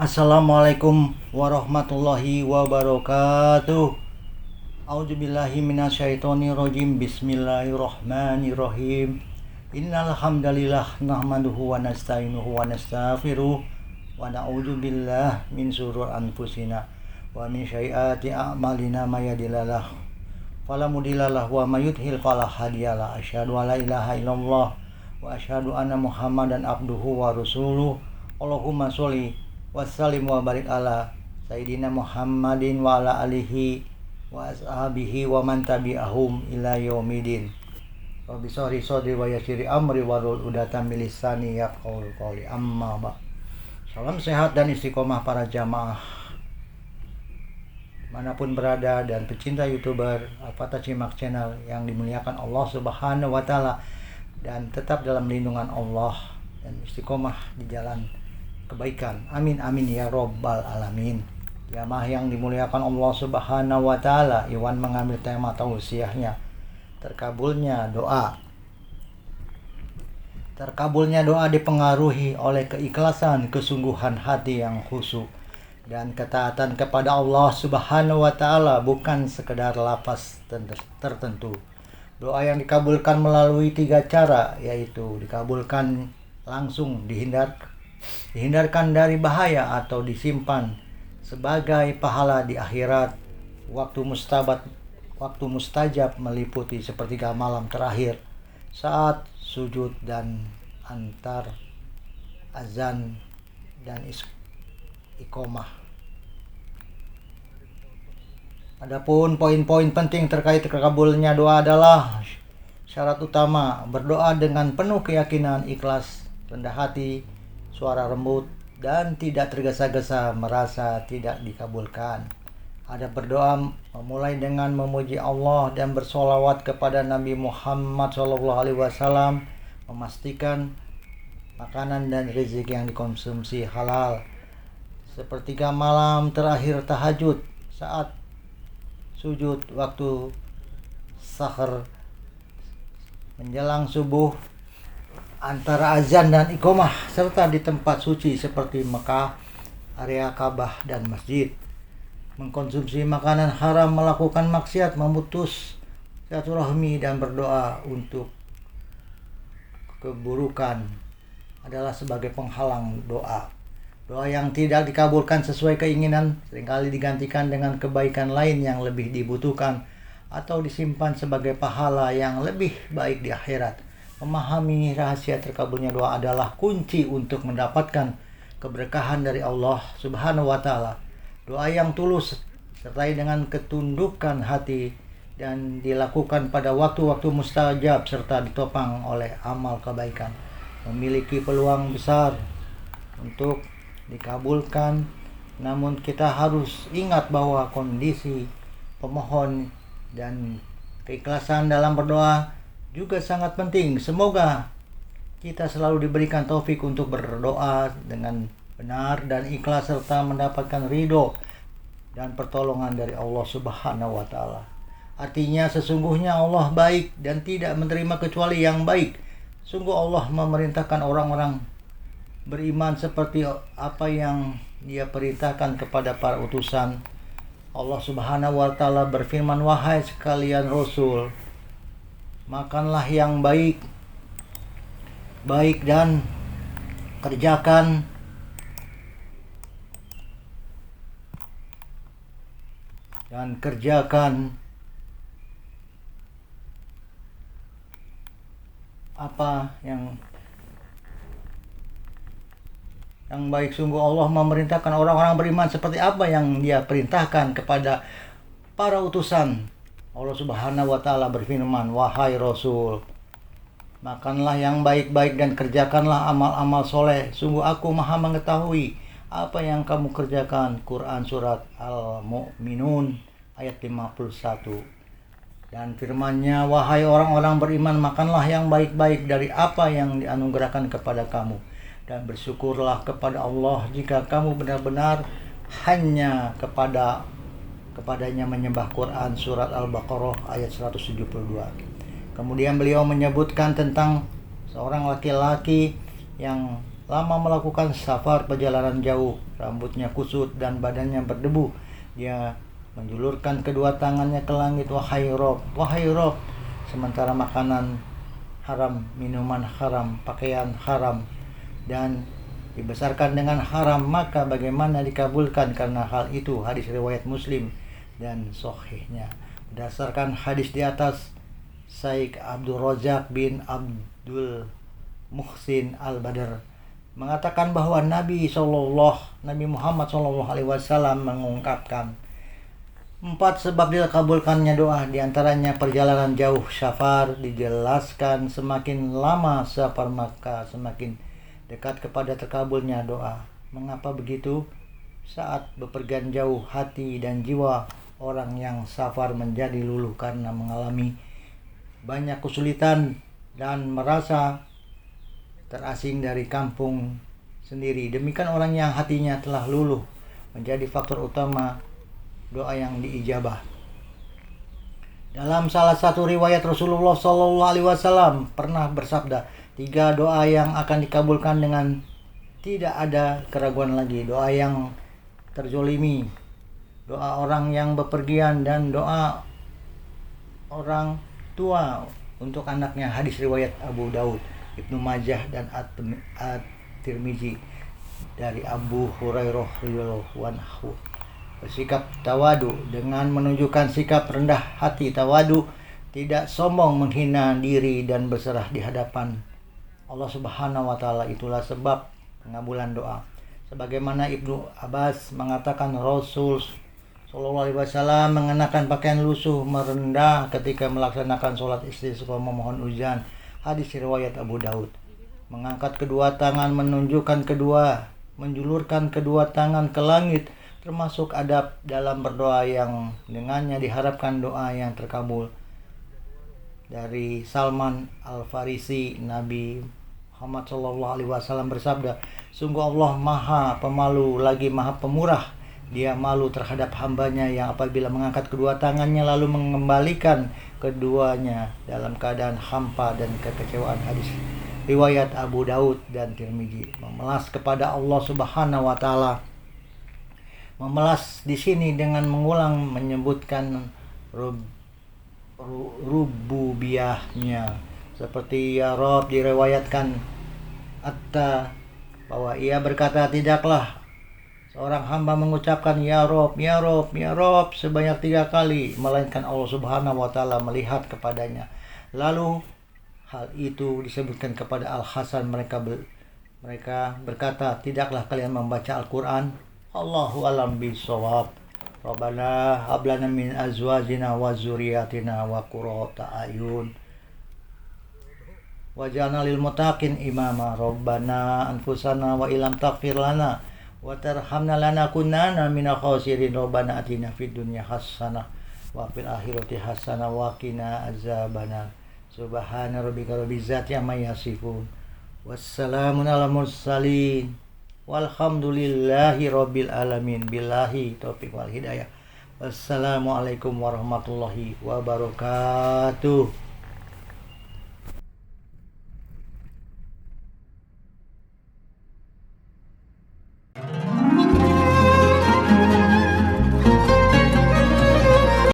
Assalamualaikum warahmatullahi wabarakatuh. A'udzubillahi minasyaitonirrajim. Bismillahirrahmanirrahim. Innal hamdalillah nahmaduhu wa nasta'inuhu wa nastaghfiruh wa na'udzubillahi min syururi anfusina wa min sayyiati a'malina may yahdihillahu fala mudhillalah wa may yudhlil fala hadiyalah. Asyhadu an la ilaha illallah wa asyhadu anna Muhammadan abduhu wa rasuluh. Allahumma sholli wassalim wa barik ala Sayyidina Muhammadin wa ala alihi wa ashabihi wa man tabi'ahum ila yaumidin. Rabbi shrah sadri wa yassir amri wahlul 'uqdatam min lisani yafqahu qawli. Amma ba'. Salam sehat dan istiqomah para jamaah manapun berada dan pecinta YouTuber Al-Fatah Cimak Channel yang dimuliakan Allah Subhanahu wa taala, dan tetap dalam lindungan Allah dan istiqomah di jalan kebaikan. Amin amin ya robbal alamin. Jamaah yang dimuliakan Allah Subhanahu wa taala, Iwan mengambil tema tausiahnya, terkabulnya doa. Terkabulnya doa dipengaruhi oleh keikhlasan, kesungguhan hati yang khusyuk dan ketaatan kepada Allah Subhanahu wa taala, bukan sekedar lafaz tertentu. Doa yang dikabulkan melalui 3 cara, yaitu dikabulkan langsung, dihindarkan dari bahaya, atau disimpan sebagai pahala di akhirat. Waktu mustajab meliputi sepertiga malam terakhir, saat sujud dan antar azan dan iqomah. Adapun poin-poin penting terkait terkabulnya doa adalah syarat utama: berdoa dengan penuh keyakinan, ikhlas, rendah hati, suara lembut, dan tidak tergesa-gesa merasa tidak dikabulkan. Ada berdoa memulai dengan memuji Allah dan bersolawat kepada Nabi Muhammad SAW, memastikan makanan dan rezeki yang dikonsumsi halal. Sepertiga malam terakhir tahajud, saat sujud, waktu sahur, menjelang subuh, antara azan dan iqomah, serta di tempat suci seperti Mekah, area Ka'bah, dan masjid. Mengkonsumsi makanan haram, melakukan maksiat, memutus silaturahmi, dan berdoa untuk keburukan adalah sebagai penghalang doa. Doa yang tidak dikabulkan sesuai keinginan seringkali digantikan dengan kebaikan lain yang lebih dibutuhkan atau disimpan sebagai pahala yang lebih baik di akhirat. Memahami rahasia terkabulnya doa adalah kunci untuk mendapatkan keberkahan dari Allah Subhanahu wa taala. Doa yang tulus sertai dengan ketundukan hati dan dilakukan pada waktu-waktu mustajab serta ditopang oleh amal kebaikan memiliki peluang besar untuk dikabulkan. Namun kita harus ingat bahwa kondisi pemohon dan keikhlasan dalam berdoa juga sangat penting. Semoga kita selalu diberikan taufik untuk berdoa dengan benar dan ikhlas serta mendapatkan ridho dan pertolongan dari Allah Subhanahu wa taala. Artinya sesungguhnya Allah baik dan tidak menerima kecuali yang baik. Sungguh Allah memerintahkan orang-orang beriman seperti apa yang Dia perintahkan kepada para utusan. Allah Subhanahu wa taala berfirman, "Wahai sekalian Rasul, makanlah yang baik dan kerjakan apa yang baik." Sungguh Allah memerintahkan orang-orang beriman seperti apa yang Dia perintahkan kepada para utusan. Allah Subhanahu wa taala berfirman, "Wahai Rasul, makanlah yang baik-baik dan kerjakanlah amal-amal soleh. Sungguh aku maha mengetahui apa yang kamu kerjakan." Quran Surat Al-Mu'minun ayat 51. Dan firman-Nya, "Wahai orang-orang beriman, makanlah yang baik-baik dari apa yang dianugerahkan kepada kamu, dan bersyukurlah kepada Allah jika kamu benar-benar hanya kepadanya menyembah." Quran Surat Al-Baqarah ayat 172. Kemudian beliau menyebutkan tentang seorang laki-laki yang lama melakukan safar perjalanan jauh, rambutnya kusut dan badannya berdebu. Dia menjulurkan kedua tangannya ke langit, wahai Rob, sementara makanan haram, minuman haram, pakaian haram, dan dibesarkan dengan haram, maka bagaimana dikabulkan karena hal itu? Hadis riwayat Muslim dan sahihnya. Berdasarkan hadis di atas, Syekh Abdul Razak bin Abdul Muhsin Al-Badr mengatakan bahwa Nabi Muhammad SAW mengungkapkan 4 sebab dikabulkannya doa, diantaranya perjalanan jauh, safar. Dijelaskan semakin lama safar maka semakin dekat kepada terkabulnya doa. Mengapa begitu? Saat bepergian jauh, hati dan jiwa orang yang safar menjadi luluh karena mengalami banyak kesulitan dan merasa terasing dari kampung sendiri. Demikian orang yang hatinya telah luluh menjadi faktor utama doa yang diijabah. Dalam salah satu riwayat, Rasulullah SAW pernah bersabda, 3 doa yang akan dikabulkan dengan tidak ada keraguan lagi: doa yang terzolimi, doa orang yang bepergian, dan doa orang tua untuk anaknya. Hadis riwayat Abu Daud, Ibnu Majah, dan At-Tirmizi dari Abu Hurairah radhiyallahu anhu. Bersikap tawadu dengan menunjukkan sikap rendah hati. Tawadu tidak sombong, menghina diri, dan berserah di hadapan Allah Subhanahu wa Ta'ala. Itulah sebab pengabulan doa. Sebagaimana Ibnu Abbas mengatakan, Rasul Sallallahu Alaihi Wasallam mengenakan pakaian lusuh merendah ketika melaksanakan sholat istisqa memohon hujan. Hadis riwayat Abu Daud. Mengangkat kedua tangan menjulurkan kedua tangan ke langit termasuk adab dalam berdoa yang dengannya diharapkan doa yang terkabul. Dari Salman Al-Farisi, Nabi Muhammad SAW bersabda, sungguh Allah Maha Pemalu lagi Maha Pemurah. Dia malu terhadap hambanya yang apabila mengangkat kedua tangannya lalu mengembalikan keduanya dalam keadaan hampa dan kekecewaan. Hadis riwayat Abu Daud dan Tirmizi. Memelas kepada Allah Subhanahu wa Ta'ala. Memelas di sini dengan mengulang menyebutkan rububiyahnya, seperti ya Rob diriwayatkan Atta bahwa ia berkata, tidaklah seorang hamba mengucapkan ya Rob, ya Rob, ya Rob sebanyak 3 kali, melainkan Allah Subhanahu wa Ta'ala melihat kepadanya. Lalu hal itu disebutkan kepada Al-Hasan, mereka berkata, tidaklah kalian membaca Al-Quran? Allahu alam bisawab. Rabbana hablana min azwajina wa zuriyatina wa qurrata ayun waj'alna lil muttaqin imama. Rabbana anfusana wa illam taghfir lana wa tarhamna lanakunanna minal khasirin. Rabbana atina fid dunya hasanah wa fil akhirati hasanah wa qina azabannar. Subhana rabbika rabbil izzati amma yasifun. Wassalamun alal mursalin. Walhamdulillahi rabbil alamin. Billahi taufiq wal hidayah. Wassalamualaikum warahmatullahi wabarakatuh.